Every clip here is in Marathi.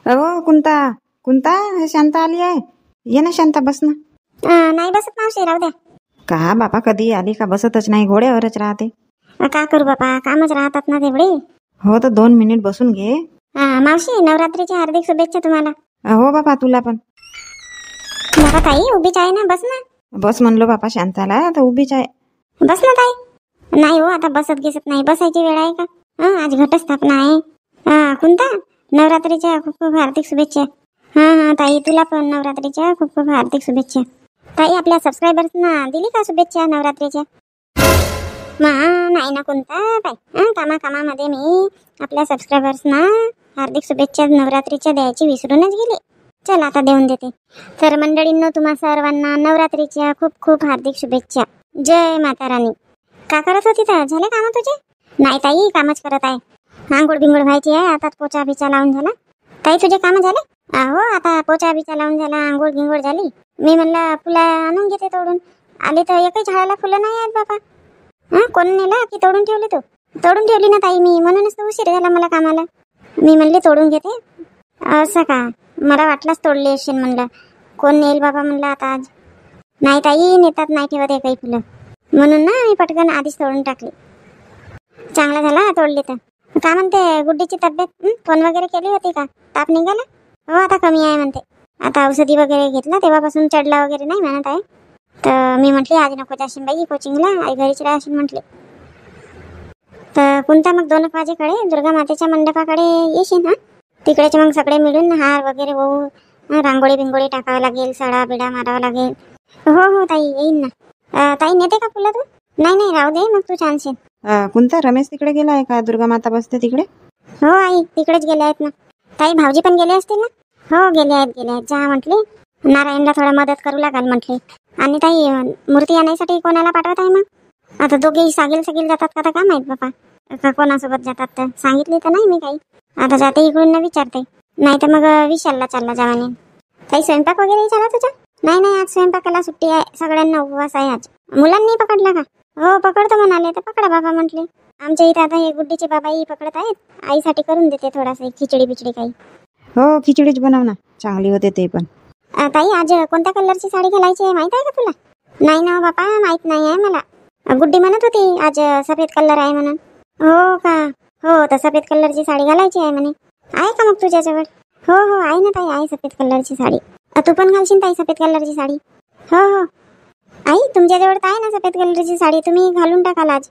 अहो कुंता कुंता, हे शांता आली आहे. ये ना शांता, बस ना. नाही बसत मावशी, राहू द्या. का बापा, कधी आली का बसतच नाही, घोड्यावरच राहते. का करू बापा, कामच राहतात ना तेवढे. हो तर 2 मिनिट बसून घे. मावशी, नवरात्रीच्या हार्दिक शुभेच्छा तुम्हाला. हो बापा, तुला पण. बाबा ताई उभीच आहे ना, बस ना. बस म्हणलो बापा शांताला, तर उभीच आहे. बस ना ताई. नाही हो, आता बसत घेसत नाही, बसायची वेळ आहे का? आज घटस्थापना आहे. कोणता नवरात्रीच्या खूप खूप हार्दिक शुभेच्छा. हा ताई, तुला पण नवरात्रीच्या खूप खूप हार्दिक शुभेच्छा. ताई, आपल्या सबस्क्रायबर्सना दिली का शुभेच्छा नवरात्रीच्या? नाही ना कोणता ताई, कामामध्ये मी आपल्या सबस्क्रायबर्सना हार्दिक शुभेच्छा नवरात्रीच्या द्यायची विसरूनच गेले. चल आता देऊन देते. तर मंडळींनो, तुम्हा सर्वांना नवरात्रीच्या खूप खूप हार्दिक शुभेच्छा. जय माता राणी. का करत होती तर? झाले काम तुझे? नाही ताई, कामच करत आहे. आंघोळ बिंगोळ व्हायची आहे, आता पोचा बिचा लावून झाला. ताई, तुझे काम झाले? हो, आता पोचा बिचा लावून झाला, आंघोळ गिंगोळ झाली. मी म्हणलं फुलं आणून घेते तोडून. आले तर एकही झाडाला फुलं नाही आहेत बापा. कोण नेला की तोडून ठेवली तू? तोडून ठेवली ना ताई मी, म्हणूनच तर उशीर झाला मला कामाला. मी म्हणले तोडून घेते. असं का? मला वाटलंच तोडली असेल, म्हणलं कोण नेल बाबा म्हणलं आता आज. नाही ताई, नेतात नाही ठेवत एकही फुलं, म्हणून ना मी पटकन आधीच तोडून टाकली. चांगला झाला तोडली तर. का म्हणते गुड्डीची तब्येत? फोन वगैरे केली होती का? ताप निघाला? हो, आता कमी आहे म्हणते. आता औषधी वगैरे घेतला तेव्हापासून चढला वगैरे नाही म्हणत आहे. तर मी म्हटली आज नको जाशील बाई कोचिंगला, आई घरीच राहशील म्हटले. तर कोणता मग 2 वाजेकडे दुर्गा मातेच्या मंडपाकडे येशील. तिकडेच मग सगळे मिळून हार वगैरे वाहू, रांगोळी बिंगोळी टाकावं लागेल, सडा बिडा मारावा लागेल. हो ताई, येईन ना. ताई, नेते का फुलं तू? नाही राहू दे, मग तू छानशील. कोणता रमेश तिकडे गेला आहे का? दुर्गा माता बसते तिकडे. हो आई, तिकडेच गेले आहेत ना. ताई, भाऊजी पण गेले असतील ना? हो, गेले आहेत. जा म्हटले, नारायणला थोडा मदत करू लागाल म्हटले. आणि ताई, मूर्ती आणायसाठी कोणाला पाठवत आहे मग? आता दोघेही सागील जातात का काय माहित बापा, का कोणासोबत जातात तर सांगितले तर नाही मी काही. आता जाते इकडून ना विचारते, नाही तर मग विशालला चालला जावाने. काही स्वयंपाक वगैरे झाला तुझा? नाही, आज स्वयंपाकाला सुट्टी आहे, सगळ्यांना उपवास आहे आज. मुलांनी पकडला का? हो, पकडतो म्हणाले तर पकडा बाबा म्हटले. आमच्या इथे आता हे गुड्डीचे बाबाई पकडत आहेत, आईसाठी करून देते थोडासा खिचडी बिचडी काही. हो, खिचडीच बनव ना, चांगली होते ते पण. ताई, आज कोणत्या कलरची साडी घालायची आहे माहित आहे का तुला? नाही ना बापा, माहित नाही आहे मला. गुड्डी म्हणत होती आज सफेद कलर आहे म्हणून. हो का? हो, तर सफेद कलरची साडी घालायची आहे म्हणे. आहे का मग तुझ्याजवळ? हो आहे ना ताई, आहे सफेद कलरची साडी. तू पण घालशील ताई सफेद कलरची साडी? हो आई, तुमच्याजवळ तर आहे ना सफेद कलरची साडी, तुम्ही घालून टाकाल आज.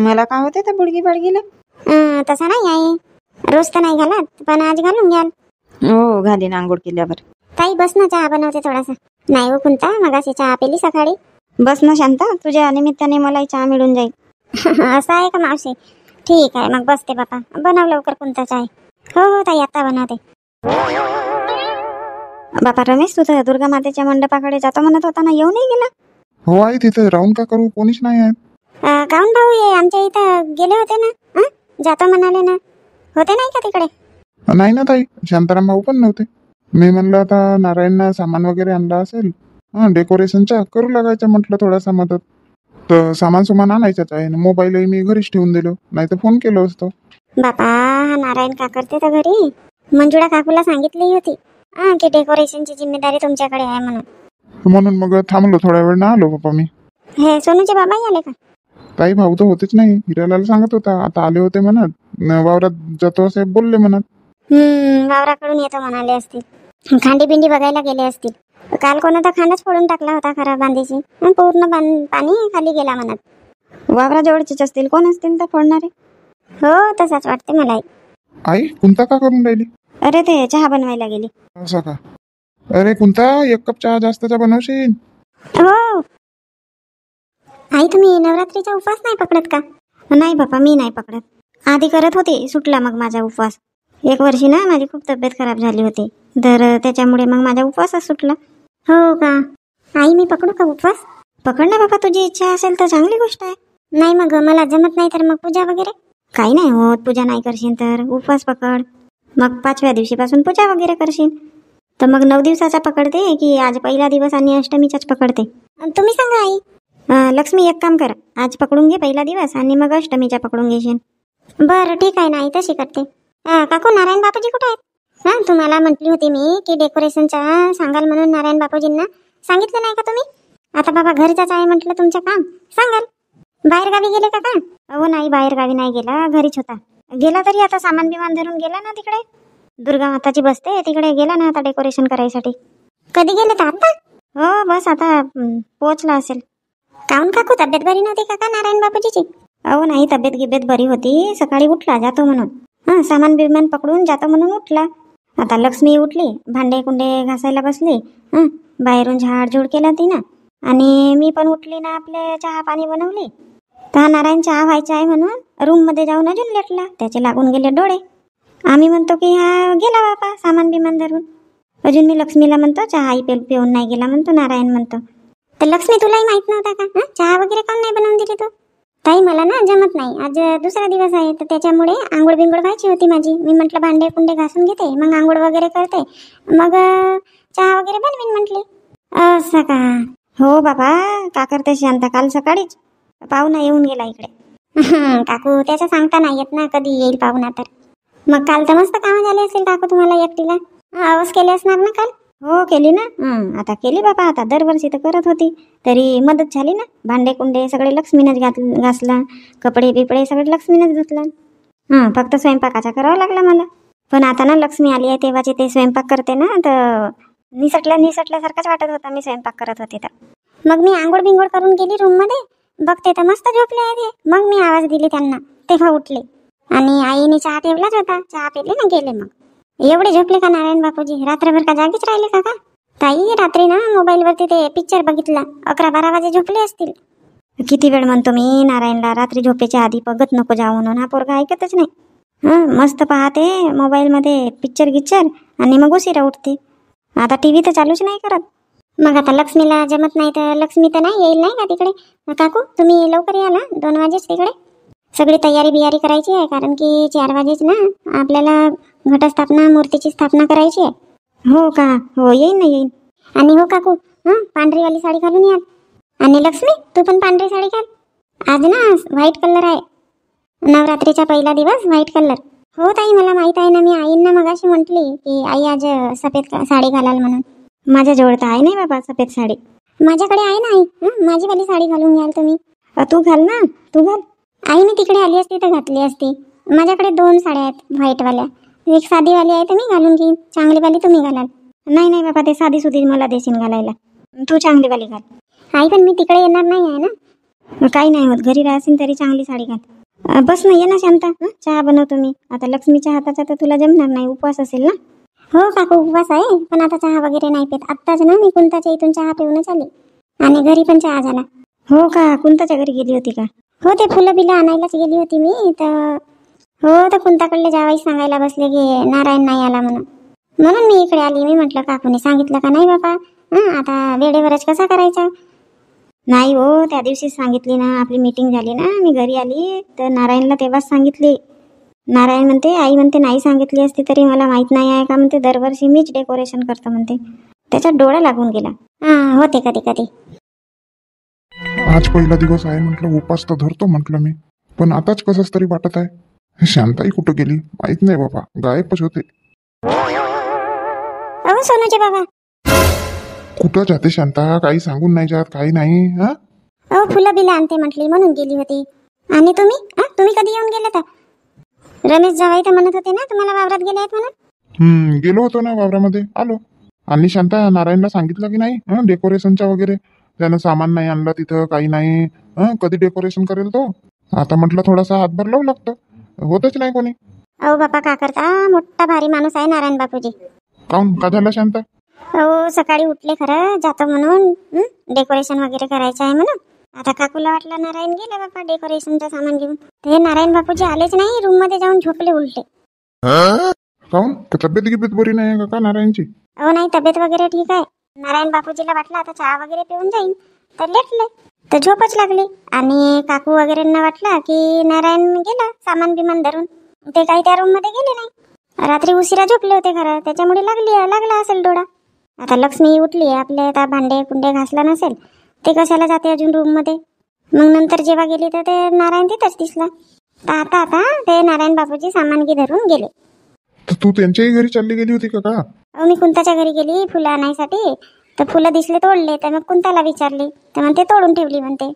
मला काय होते तर बुडगी बडगीला. तसं नाही आहे, रोज तर नाही घालत, पण आज घालून घ्याल. हो, घालीन आंघोळ केल्यावर. ताई, बस ना, चहा बनवते थोडासा. नाही हो कोणता, मगाशी चहा पेली सकाळी. बस ना शांता, तुझ्या निमित्ताने मलाही चहा मिळून जाईल. असं आहे का मावशी? ठीक आहे, मग बसते बापा, बनव लवकर कोणता चहा. हो ताई, आता बनवते. बापा रमेश, तू तर दुर्गा मातेच्या मंडपाकडे जातो म्हणत होता ना, येऊ नाही गेला? हो आई, तिथे राहून का करू, कोणीच नाही आहे. काऊन भाऊ, ये आमच्या इथं गेले होते ना, जातो म्हणाले ना, होते नाही का तिकडे? नाही ना ताई, शांताराम भाऊ पण नव्हते. मी म्हणलं आता नारायणना सामान वगैरे आणला असेल, डेकोरेशनचा करू लागायचं म्हटलं थोडासा मदत. तर सामान आणायचंच आहे, मोबाईलही मी घरीच ठेवून दिलो, नाही तर फोन केलो असतो. बापा, नारायण का करते तर घरी? मंजुळा काकूला सांगितली होती की डेकोरेशनची जिम्मेदारी तुमच्याकडे आहे म्हणून मग थांबलो थोड्या वेळ, ना आलो बापा मी. हे सोनूचे बाबाही आले का? ताई, भाऊ तर होतेच नाही, हिरालाल सांगत होता आता आले होते म्हणत, वावरात जातो असे बोलले म्हणत. वावराकडून येतो म्हणाले असतील, खांडी बिंडी बघायला गेले असतील. काल कोणता खांडच फोडून टाकला होता खरा बांधीची, पूर्ण पाणी खाली गेला म्हणत. वावराजवळचेच असतील, कोण असतील तर फोडणारे. हो, तसाच वाटते मलाही. आई, कोणता का करून राहिली? अरे, ते चहा बनवायला गेली. असं का? अरे कोणता, 1 कप चहा जास्तचा बनवशील? हो आई, तुम्ही नवरात्रीचा उपवास नाही पकडत का? नाही बापा, मी नाही पकडत. आधी करत होते, सुटला मग माझा उपवास. 1 वर्षी ना माझी खूप तब्येत खराब झाली होती, तर त्याच्यामुळे मग माझा उपवासच सुटला. हो का? आई, मी पकडू का उपवास? पकड ना बाबा, तुझी इच्छा असेल तर चांगली गोष्ट आहे. नाही, मग मला जमत नाही तर मग पूजा वगैरे काही नाही होत. पूजा नाही करशील तर उपवास पकड, मग 5व्या दिवशीपासून पूजा वगैरे करशील. तर मग 9 दिवसाचा पकडते की आज पहिला दिवस आणि अष्टमीचाच पकडते? तुम्ही सांगा आई. लक्ष्मी, एक काम कर, आज पकडून घे पहिला दिवस आणि मग अष्टमीचा पकडून घेशील. बरं ठीक आहे ना आई, तशी करते. काकू, नारायण बापाजी कुठे आहेत? तुम्हाला म्हटली होती मी की डेकोरेशनचा सांगाल म्हणून नारायण बापूजींना. सांगितलं नाही का तुम्ही? आता बाबा घरचाच आहे म्हटलं तुमचं काम, सांगाल. बाहेर गावी गेले का काय? अहो नाही, बाहेर गावी नाही गेला, घरीच होता. गेला तरी आता सामान बिमान धरून गेला ना तिकडे. दुर्गा माताची बसते तिकडे गेला ना आता डेकोरेशन करायसाठी. कधी गेले तर आता? हो बस आता पोहोचला असेल. काऊन काकू, तब्येत बरी नव्हती का नारायण बापूजीची? अहो नाही, तब्येत गिब्येत बरी होती. सकाळी उठला जातो म्हणून, सामान बिमान पकडून जातो म्हणून उठला. आता लक्ष्मी उठली, भांडे कुंडे घासायला बसली. बाहेरून झाडझूड केला तिनं. आणि मी पण उठली ना, आपले चहा पाणी बनवली. तर नारायण चहा व्हायचा आहे म्हणून रूम मध्ये जाऊन अजून लेटला. त्याचे लागून गेले डोळे. आम्ही म्हणतो की हा गेला बापा सामान बिमान धरून. अजून मी लक्ष्मीला म्हणतो चहा पिऊन नाही गेला म्हणतो नारायण म्हणतो. तर लक्ष्मी तुलाही माहित नव्हता का? चहा वगैरे काऊन नाही बनवून दिली तू? ताई मला ना जमत नाही, आज दुसरा दिवस आहे तर त्याच्यामुळे आंघोळ बिंघोळ व्हायची होती माझी. मी म्हटलं भांडे कुंडे घासून घेते, मग आंघोळ वगैरे करते, मग चहा वगैरे बनवीन म्हटली. असं का? हो बाबा, का करते शांता? काल सकाळीच पाहुणा येऊन गेला इकडे. काकू त्याचं सांगता नाही येत ना कधी येईल पाहुणा तर. मग काल तर मस्त कामं झाले असेल काकू तुम्हाला एकटीला. आवाज केले असणार ना काल? हो केली ना. आता केली बाबा, आता दरवर्षी तर करत होती, तरी मदत झाली ना. भांडे कुंडे सगळे लक्ष्मीनंच घासला, कपडे बिपडे सगळे लक्ष्मीनंच धुतला. फक्त स्वयंपाकाचा करावा लागला मला. पण आता ना लक्ष्मी आली आहे तेव्हाची ते स्वयंपाक करते ना, तर निसटल्यासारखाच वाटत होता मी स्वयंपाक करत होते तर. मग मी आंघोळ बिंघोळ करून गेली रूम मध्ये, बघते तर मस्त झोपले आहे ते. मग मी आवाज दिली त्यांना, तेव्हा उठले. आणि आईने चहा ठेवलाच होता, चहा पिले ना गेले. मग एवढे झोपले का नारायण बापूजी? रात्रभर का जागीच राहिले का? ताई रात्री ना मोबाईल वरती ते पिक्चर बघितला, 11-12 वाजे झोपले असतील. किती वेळ म्हणतो मी नारायणला, रात्री झोपेच्या आधी बघत नको जाऊ म्हणून. हा पोरगा ऐकतच नाही. मस्त पाहते मोबाईल मध्ये पिक्चर गिच्चर आणि मग उशिरा उठते. आता टीव्ही तर चालूच नाही करत. मग आता लक्ष्मीला जमत नाही तर लक्ष्मी तर नाही येईल नाही का तिकडे? काकू तुम्ही लवकर या ना, 2 वाजेच तिकडे. सगळी तयारी बियारी करायची आहे, कारण की 4 वाजेच ना आपल्याला घटस्थापना मूर्तीची स्थापना करायची आहे. हो का? हो येईन ना, येईन. आणि हो काकू, पांढरीवाली साडी घालून या. आणि लक्ष्मी तू पण पांढरी साडी घाल. आज ना व्हाईट कलर आहे, नवरात्रीचा पहिला दिवस, व्हाईट कलर. हो ताई मला माहित आहे ना, मी आईंना मगाशी म्हटली की आई आज सफेद साडी घालाल म्हणून. माझ्याजवळ तर आहे नाही बाबा सफेद साडी. माझ्याकडे आहे ना आई, माझीवाली साडी घालून घ्याल तुम्ही. तू घाल ना, तू घाल. आई मी तिकडे आली असती तर घातली असती. माझ्याकडे 2 साड्या आहेत व्हाईटवाल्या, एक साधीवाली आहे तर मी घालून घेईन, चांगलीवाली तुम्ही घालाल. नाही बाबा, ते साधी सुधी मला देशील घालायला, तू चांगलीवाली घाल. आई पण मी तिकडे येणार नाही आहे ना. काही नाही होत, घरी राहशील तरी चांगली साडी घाल. बस ना, ये ना शांता, चहा बनवतो मी. आता लक्ष्मीच्या हाताचा तर तुला जमणार नाही, उपवास असेल ना. हो काकू उपवास आहे, पण आता चहा वगैरे नाही पित. आत्ताच ना मी कुंताच्या इथून चहा पिऊनच आली, आणि घरी पण चहा झाला. हो का? कुंताच्या घरी गेली होती का? हो ते फुलं बिलं आणायलाच गेली होती मी तर. हो तर कुंताकडले जावाई सांगायला बसले की नारायण नाही आला म्हणून मी इकडे आली. मी म्हटलं काकूने सांगितलं का नाही बाबा, आता वेळेवरच कसा करायचा. नाही हो, त्या दिवशीच सांगितली ना, आपली मीटिंग झाली ना, मी घरी आली तर नारायणला तेव्हाच सांगितली. नारायण म्हणते आई म्हणते नाही सांगितली असती तरी मला माहित नाही आहे का म्हणते, दरवर्षी मीच डेकोरेशन करतो म्हणते. त्याच्यात डोळा लागून गेला. होते कधी कधी. आज पहिला दिवस आहे म्हटलं, उपास तर धरतो म्हटलं मी, पण आताच कसंच तरी वाटत आहे. शांताई कुठं गेली माहित नाही बाबा, गायबच होते. सोनूचे बाबा कुठं जाते शांता? काही सांगून नाही जात, काही नाही. फुलं बिलं आणते म्हटली म्हणून गेली होती. आणि तुम्ही कधी येऊन गेले तर? रमेश जावाई तर म्हणत होते ना तुम्हाला वावरात गेले आहेत म्हणून. गेलो होतो ना वावरामध्ये, आलो. आणि शांता नारायणला सांगितलं की नाही डेकोरेशनच्या वगैरे? त्यानं सामान नाही आणलं तिथं, काही नाही. कधी डेकोरेशन करेल तो? आता म्हटलं थोडासा हातभार लावू लागतं, होतच नाही कोणी. अहो बापा का करता, मोठा भारी माणूस आहे नारायण बापूजी. काऊन, का झालं शांता? हो सकाळी उठले खरं जातो म्हणून, डेकोरेशन वगैरे करायचं आहे म्हणून. आता काकूला वाटलं नारायण गेले बापा डेकोरेशनचं सामान घेऊन. ते नारायण बापूजी आलेच नाही, रूम मध्ये जाऊन झोपले उलटे. काऊन, तब्येत गिब्येत बरी नाही का नारायणची? हो नाही, तब्येत वगैरे ठीक आहे. नारायण बापूजीला वाटलं आता चहा वगैरे पिऊन जाईन तर लेटले, तर झोपच लागली. आणि काकू वगैरेंना वाटलं की नारायण गेला सामान बिमान धरून, ते काही त्या रूम मध्ये गेले नाही. रात्री उशिरा झोपले होते खरं, त्याच्यामुळे लागला असेल डोळा. आता लक्ष्मी उठली, आपले आता भांडे कुंडे घासला नसेल, ते कशाला जाते अजून रूम मध्ये. मग नंतर जेव्हा गेली तर ते नारायण तिथंच दिसला. तर आता ते नारायण बापूजी सामानगी धरून गेले. तर तू त्यांच्याही घरी चालली गेली होती का अहो मी कुंताच्या घरी गेली फुलं आणायसाठी, तर फुलं दिसले तोडले, तर मग कुंताला विचारली तर म्हणते तोडून ठेवली म्हणते.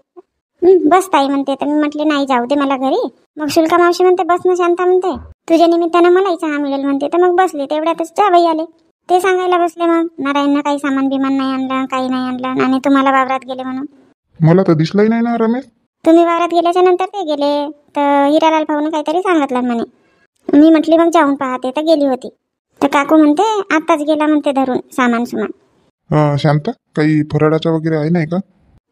बस ताई म्हणते. तर मी म्हटले नाही जाऊ दे मला घरी. मग शुल्का मावशी म्हणते बस ना शांता म्हणते, तुझ्या निमित्तानं मलाही चहा मिळेल म्हणते. तर मग बसली, तेवढ्यातच जावई आले. ते सांगायला बसले मग नारायणनं काही सामान बिमान नाही आणलं, काही नाही आणलं आणि तुम्हाला वावरात गेले म्हणून. मला तर दिसलंही नाही ना रमेश. तुम्ही वावरात गेल्याच्या नंतर ते गेले, तर हिरालाल भाऊने काहीतरी सांगितलं म्हणे. मी म्हटली मग जाऊन पाहते, तर गेली होती. तर काकू म्हणते आताच गेला म्हणते धरून सामान सुमान. शांता काही फराळाचा वगैरे आहे नाही का?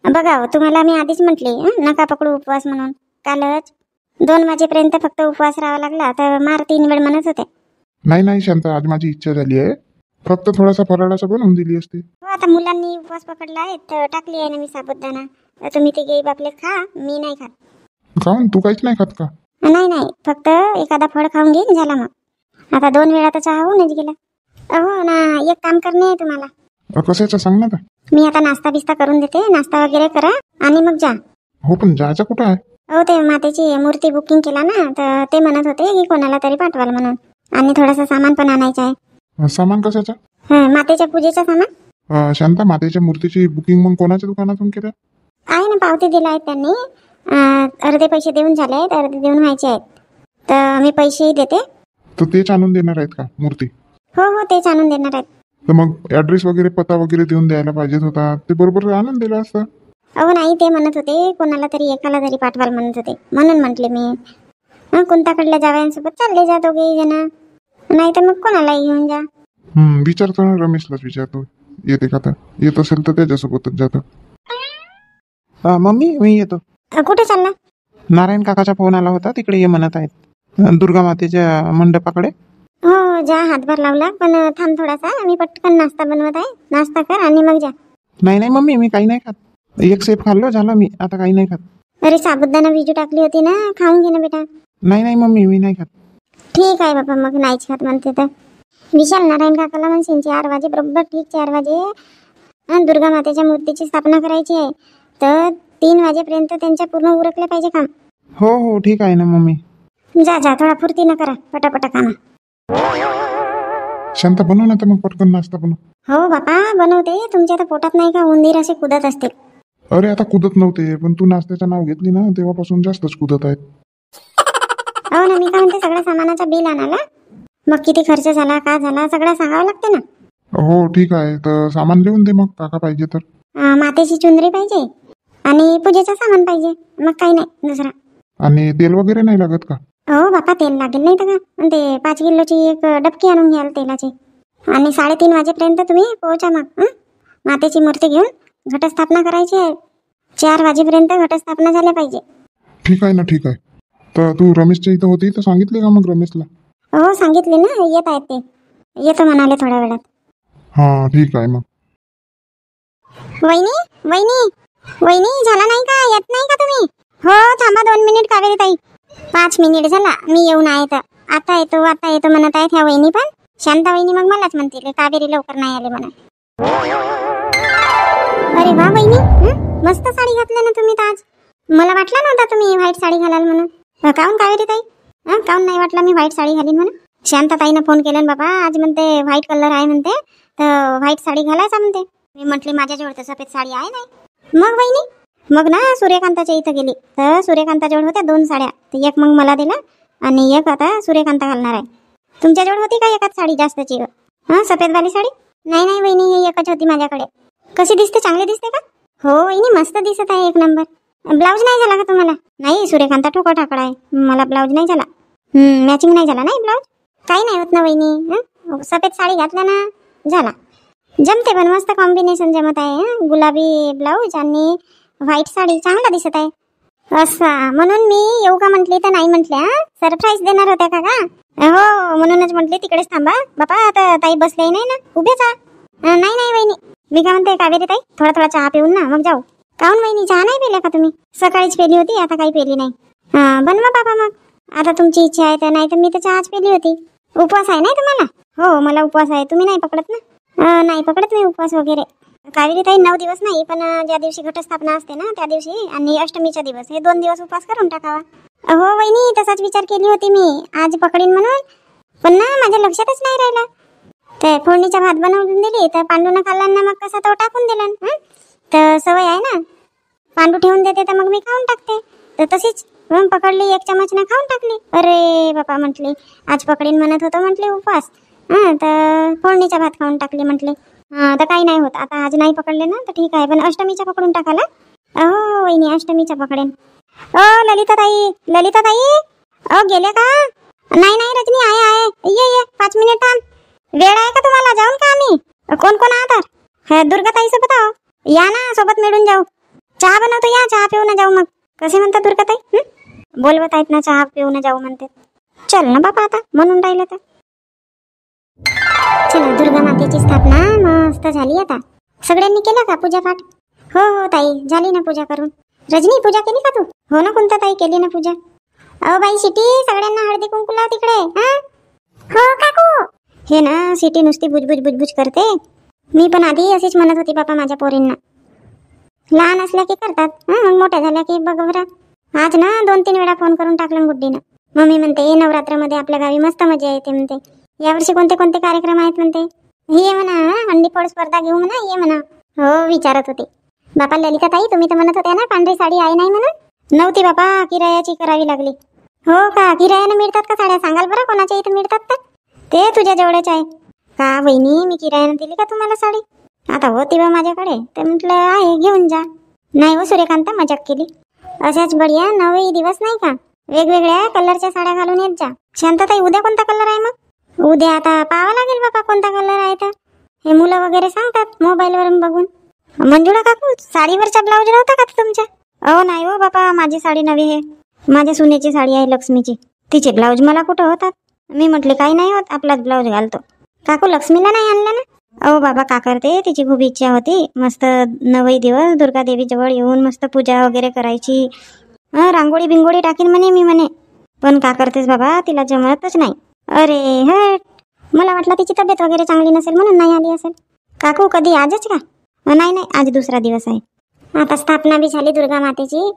बघा हो, तुम्हाला मी आधीच म्हटली नका पकडू उपवास म्हणून. कालच 2 वाजेपर्यंत फक्त उपवास राहावा लागला, तर मार 3 वेळ म्हणत होते. नाही शांता, आज माझी इच्छा झाली आहे, फक्त थोडासा फराळाचा बनवून दिली असते. हो आता मुलांनी उपवास पकडला आहे, तर टाकली आहे ना मी साबुदाणा. तर तुम्ही तिघे बापले खा, मी नाही खात. काहून तू काहीच नाही खात का? नाही फक्त एखादा फळ खाऊन घेईन झाला मग. आता 2 वेळा तर चहा होऊनच गेला. हो ना, एक काम करणे आहे तुम्हाला. कशाचं सांग ना. मी आता नाश्ता बिस्ता करून देते, नाश्ता वगैरे करा आणि मग जा. हो पण जायचं कुठं आहे? हो ते मातेची मूर्ती बुकिंग केला ना, तर ते म्हणत होते की कोणाला तरी पाठवाल म्हणून, आणि थोडासा सामान पण आणायचं आहे. सामान कशाचं? मातेच्या पूजेचं सामान. शांता, मातेच्या मूर्तीची बुकिंग मग कोणाच्या दुकानातून केलं? आहे ना, पावती दिला आहे त्यांनी. अर्धे पैसे देऊन झाले आहेत, अर्धे देऊन व्हायचे आहेत. तर मी पैसेही देते. तर तेच आणून देणार आहेत का मूर्ती? हो तेच आणून देणार आहेत. तर मग ऍड्रेस वगैरे पत्ता वगैरे देऊन द्यायला पाहिजेत होता, ते बरोबर आणून दिलं असतं. अहो नाही, ते म्हणत होते कोणाला तरी एकाला तरी पाठवाल म्हणत होते, म्हणून म्हटले मी कुंताकडल्या जावयांसोबत चालले जा दोघे जण, नाही तर मग कोणालाही घेऊन जा. विचारतो ना, रमेशलाच विचारतो येते का. तर येत असेल तर त्याच्यासोबतच जातो. मम्मी मी येतो. कुठे चालला? नारायण काकाचा फोन आला होता, तिकडे ये म्हणत आहेत, दुर्गा मातेच्या मंडपाकडे. हो जा, हातभार लावला, पण थांब थोडासा, मी पटकन नाश्ता बनवत आहे. नाश्ता कर आणि मग जा. नाही मम्मी, मी काही नाही खात. एक सेप खाल्लो झालं, मी आता काही नाही खात. अरे साबुदाणा बिजू टाकली होती ना, खाऊन घे ना बेटा. नाही मम्मी, मी नाही खात. ठीक आहे बाबा, मग नाहीच खात म्हणते तर. विशाल नारायण काकाला म्हणशील 4 वाजे बरोबर, ठीक 4 वाजे दुर्गा मातेच्या मूर्तीची स्थापना करायची आहे, तर 3 वाजेपर्यंत त्यांच्या पूर्ण उरकले पाहिजे काम. हो ठीक आहे ना मम्मी. जा थोडा फुर्तीनं करा, पटापटा कामा. शांता बनव ना तर मग पटकन नाश्ता बनव. हो बापा बनवते. तुमच्या तर पोटात नाही का उंदीर असे कुदत असते? अरे आता कुदत नव्हते, पण तू नाश्त्याचं नाव घेतली ना तेव्हापासून जास्तच कुदत आहेत. हो ना, मी काय म्हणते सगळ्या सामानाचा बिल आणाला, मग किती खर्च झाला का झाला सगळं सांगावं लागते ना. हो ठीक आहे, तर सामान लिहून दे मग, काका पाहिजे तर. मातेची चुंदरी पाहिजे आणि पूजेचं सामान पाहिजे, मग काही नाही दुसरा. आणि तेल वगैरे नाही लागत का? हो बापा तेल लागेल नाही तर का. ते 5 किलोची एक डबकी आणून घ्याल तेलाची. आणि 3:30 वाजेपर्यंत तुम्ही पोहोचा मग. मातेची मूर्ती घेऊन घटस्थापना करायची आहे. 4 वाजेपर्यंत घटस्थापना झाल्या पाहिजे. ठीक आहे ना, ठीक आहे. तर तू रमेशच्या इथं होती तर सांगितले का मग रमेशला? हो सांगितले ना, येत आहेत ते, येतो म्हणाले थोड्या वेळात. हा ठीक आहे मग. वहिनी झाला नाही का? येत नाही का तुम्ही? हो थांबा 2 मिनिट कावेरी ताई. 5 मिनिट झाला मी येऊन आहे, तर आता येतो म्हणत आहेत ह्या वहिनी. पण शांता वहिनी मग मलाच म्हणतील कावेरी लवकर नाही आले म्हणा. अरे वा वहिनी, मस्त साडी घातली ना तुम्ही तर आज. मला वाटलं नव्हता तुम्ही व्हाईट साडी घालाल म्हणून. काऊन कावेरी ताई, काऊन नाही वाटलं मी व्हाईट साडी घालीन म्हणून? शांताताईनं फोन केला बाबा, आज म्हणते व्हाईट कलर आहे म्हणते, तर व्हाईट साडी घालायचा म्हणते. मी म्हटली माझ्याजवळ तर सफेद साडी आहे नाही. मग वहिनी मग ना सूर्यकांताच्या इथं गेली, तर सूर्यकांताजवळ होत्या 2 साड्या, तर एक मग मला दिला आणि एक आता सूर्यकांता घालणार आहे. तुमच्याजवळ होती का एकाच साडी जास्तची? सफेदवाली साडी? नाही वहिनी, ही एकच होती माझ्याकडे. कशी दिसते, चांगली दिसते का? हो वहिनी मस्त दिसत आहे, 1 नंबर. ब्लाऊज नाही झाला का तुम्हाला? नाही सूर्यकांता ठोका ठाकडा आहे, मला ब्लाऊज नाही झाला. मॅचिंग नाही झाला नाही ब्लाऊज. काही नाही होत ना वहिनी, सफेद साडी घातल्या ना झाला. जमते पण मस्त कॉम्बिनेशन जमत आहे. गुलाबी ब्लाऊज आणि व्हाईट साडी चांगला दिसत आहे. असा म्हणून मी येऊ का म्हटली तर नाही म्हटल्या. सरप्राईज देणार होत्या का? हो म्हणूनच म्हटली तिकडेच थांबा बापा, आता ताई बसले नाही ना, उभेच आ. नाही वहिनी, मी काय म्हणते कावेरी ताई, थोडा चहा पिऊन ना मग जाऊ. काऊन वहिनी, चहा नाही पिल्या का तुम्ही? सकाळीच पेली होती, आता काही पेली नाही. बनवा बाबा मग, आता तुमची इच्छा आहे तर. नाही तर मी तर चहाच पेली होती. उपवास आहे नाही तुम्हाला? हो मला उपवास आहे. तुम्ही नाही पकडत ना? नाही पकडत मी उपवास वगैरे. कावेरी ताई 9 दिवस नाही, पण ज्या दिवशी घटस्थापना असते ना त्या दिवशी आणि अष्टमीचा दिवस, हे 2 दिवस उपवास करून टाकावा. हो वहिनी तसाच विचार केली होती मी, आज पकडीन म्हणून, पण ना माझ्या लक्षातच नाही राहिलं. ते फोडणीचा भात बनवून दिली तर पांडूनं खाल्ला ना मग कसा तो टाकून दिला. तर सवय आहे ना, पांडू ठेवून देते तर मग मी खाऊन टाकते. तर तशीच पकडली, एक चमचने खाऊन टाकली. अरे बापा म्हटली, आज पकडीन म्हणत होतो म्हटले उपवास, तर फोडणीचा भात खाऊन टाकली म्हटले. तर काही नाही होत, आता आज नाही पकडले ना तर ठीक आहे, पण अष्टमीचा पकडून टाकाला. हो वहिनी, अष्टमीचा पकडेन. ललिताताई, गेले का? नाही रजनी, आहे ये 5 मिनिट थांब. वेळ आहे का तुम्हाला? जाऊन का आम्ही? कोण कोण आहात? दुर्गाताई सोबत आहो. या ना, सोबत मिळून जाऊ. चहा बनवतो, या चहा पिऊन जाऊ. मग कसे म्हणतात दुर्गाताई? बोलवत आहेत ना, चहा पिऊन जाऊ म्हणते. चल ना बापा, आता म्हणून राहिले तर चला. दुर्गा मातेची स्थापना मस्त झाली. आता सगळ्यांनी केलं का पूजापाठ? हो ताई, झाली ना पूजा करून. रजनी, पूजा केली का तू? हो ना कोणता ताई, केली ना पूजा. अहो बाई सिटी, सगळ्यांना हळदी कुंकू लाव तिकडे. हो काकू. हे ना सिटी नुसती बुजबुज करते. मी पण आधी अशीच म्हणत होती बापा माझ्या पोरींना, लहान असल्या की करतात, मग मोठ्या झाल्या की बघ बरं. आज ना 2-3 वेळा फोन करून टाकलं गुड्डीनं. मम्मी म्हणते नवरात्रामध्ये आपल्या गावी मस्त मजा येते म्हणते. यावर्षी कोणते कोणते कार्यक्रम आहेत म्हणते. ये म्हणा, हंडीफोड स्पर्धा घेऊ म्हणा, ये म्हणा. हो विचारत होते. बापा ललिताताई, तुम्ही तर म्हणत होत्या ना पांढरी साडी आहे नाही म्हणून. नव्हती बापा, किरायाची करावी लागली. हो का? किरायाने मिळतात का साड्या? सांगाल बरं कोणाच्या इथे मिळतात तर. ते तुझ्या जवळच आहे का वहिनी? मी किरायाने दिली का तुम्हाला साडी? आता होती बा माझ्याकडे, ते म्हटलं आहे घेऊन जा. नाही हो सूर्यकांता, मजाक केली. अशाच बढिया 9 दिवस नाही का वेगवेगळ्या कलरच्या साड्या घालून येत जा. शांतताई, उद्या कोणता कलर आहे मग? उद्या आता पाहावं लागेल बाबा कोणता कलर आहे तर. हे मुलं वगैरे सांगतात मोबाईलवरून बघून. मंजुळा काकू, साडीवरचा ब्लाऊज नव्हता का तुमच्या? अहो नाही हो बापा, माझी साडी नवी आहे. माझ्या सुनेची साडी आहे लक्ष्मीची, तिचे ब्लाऊज मला कुठं होतात. मी म्हटले काही नाही होत, आपलाच ब्लाऊज घालतो. काकू लक्ष्मीला नाही आणला ना? अहो बाबा का करते, तिची खूप इच्छा होती मस्त 9 दिवस दुर्गा देवी जवळ येऊन मस्त पूजा वगैरे करायची. रांगोळी बिंगोळी टाकीन म्हणे मी म्हणे, पण का करतेस बाबा, तिला जमतच नाही. अरे हट, मला वाटलं तिची तब्येत वगैरे चांगली नसेल म्हणून नाही आली असेल. काकू कधी आजच का? नाही, आज दुसरा दिवस आहे. आता स्थापना बी झाली दुर्गा मातेची,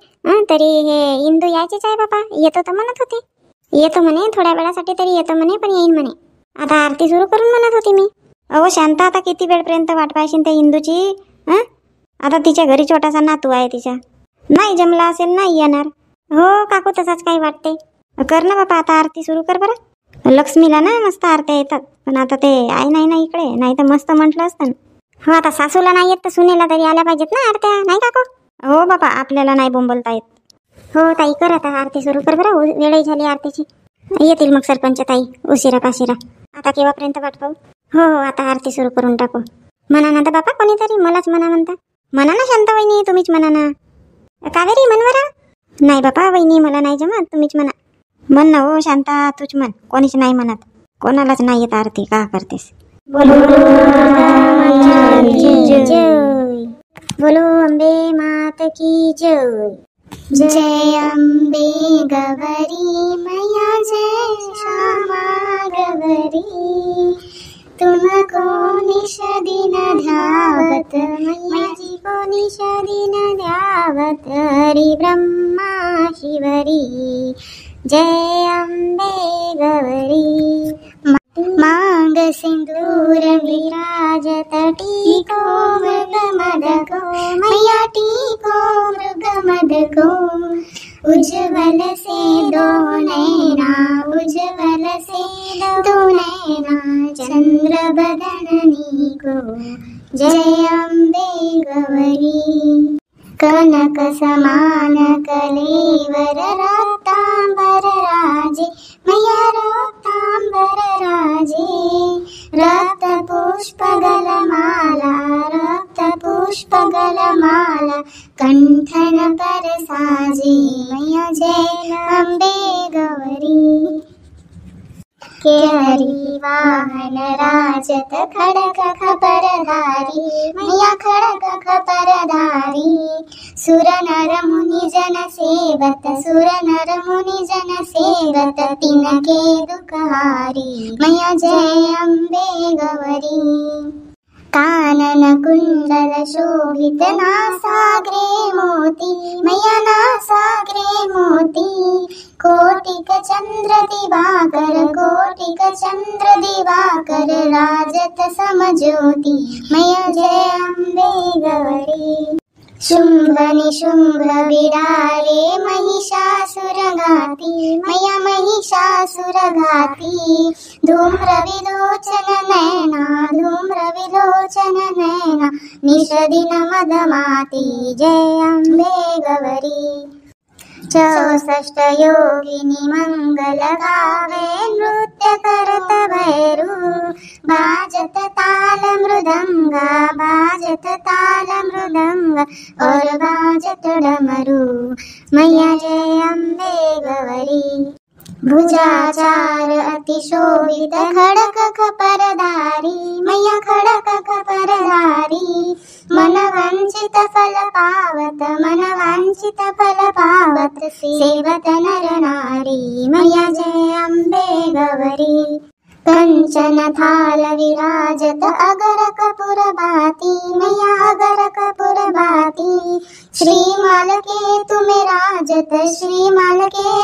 तरी हे इंदू यायचीच आहे बाबा. येतो तर म्हणत होती, येतो म्हणे थोड्या वेळासाठी तरी येतो म्हणे, पण येईन म्हणे. आता आरती सुरू करून म्हणत होती मी. अहो शांता, आता किती वेळपर्यंत वाट पाहिशील त्या इंदूची? आता तिच्या घरी छोटासा नातू आहे तिच्या, नाही जमला असेल नाही येणार. हो काकू, तसाच काही वाटते. कर ना बापा, आता आरती सुरू कर बरं. लक्ष्मीला ना मस्त आरत्या येतात, पण आता ते आई नाही ना इकडे, नाही तर मस्त म्हटलं असतं. हो आता सासूला नाही येत तर सुनेला तरी आल्या पाहिजेत ना आरत्या, नाही काकू? हो बापा, आपल्याला नाही बोंबलता येत. हो ताई, कर आता आरती सुरू कर बरं, वेळही झाली आरतीची. येतील मग सरपंच ताई उशिरा काशिरा. आता केव्हापर्यंत वाट पाहू? हो आता आरती सुरू करून टाकू. म्हणा ना तर बापा कोणीतरी, मलाच म्हणा म्हणता. म्हणा ना शांता वहिनी, तुम्हीच म्हणा ना. कावेरी म्हणवरा. नाही बापा वहिनी, मला नाही जमत, तुम्हीच म्हणा. म्हण ना हो शांता, तूच म्हण. कोणीच नाही म्हणत, कोणालाच नाही येत आरती, का करतेस? बोलो बोलो अंबे मात की जय. जय अंबे गौरी मैया, जय श्यामा गौरी. तुमको निश दिन ध्यावत मैया जी को निश दिन ध्यावत. हरि ब्रह्मा शिवरी, जय अंबे गौरी. मांग सिंदूर विराजत, टीको मृग मद को मैया, टीको मृग मद को. उज्ज्वल से दो नैना, उज्ज्वल से दो नैना, चंद्र बदननी को. जय अंबे गौरी. कनक समान कलेवर, रक्तांबर राजे मैया, रक्तांबर राजे. रक्त पुष्प गलमाला, रक्त पुष्प गलमाला, कंठन पर साजे मैया, जय अंबे गौरी. केहरी वाहन राजत, खड़ग खपरधारी मैया, खड़ग खपरधारी. सुर नर मुनि जन सेवत, सुर नर मुनि जन सेवत, तिनके दुखहारी मैया, जय अंबे गौरी. कानन कुंडल शोभित नासाग्रे मोती मैया नासाग्रे मोती कोटिक चंद्र दिवाकर राजत समज्योति मैया जय अम्बे गौरी शुंभ निशुंभ बिडारे महिषासुर घाती मैया महिषासुर घाती धूम्र विलोचन नैना निषदिन मदमाती जय अम्बे गौरी 64 योगिनी मंगल गावे नृत्य करत भैरू बाजत ताल मृदंग और बाजत डमरू मैया जय अम्बे गौरी भुजाचार अति शोभित खड़क खपरधारी मैया खड़क खपरधारी मन वांछित फल पावत सेवत नर नारी मैया जय अम्बे गौरी कंचन थाल विराजत अगर कपूर भाती मैया अगर कपूर भाती श्रीमाल के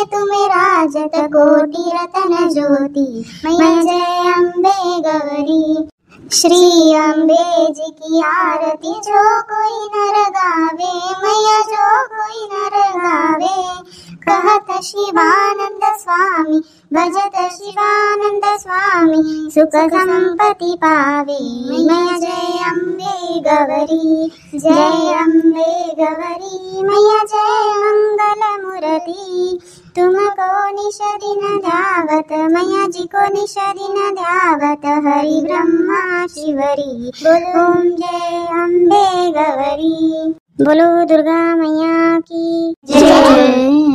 तुम्हें राजत कोटि रतन ज्योति मैया जय अम्बे गौरी श्री अम्बे जी की आरती जो कोई नर गावे मैया जो कोई नर गावे कहत शिवानंद स्वामी भजत शिवानंद स्वामी सुख संपत्ति पावे मैया जय अम्बे गौरी मैया जय मंगल मूर्ति तुमको निषदिन ध्यावत मैया जी को निषदिन ध्यावत हरि ब्रह्मा शिवरी बोलो ओम जय अम्बे गौरी बोलो दुर्गा मैया की जय।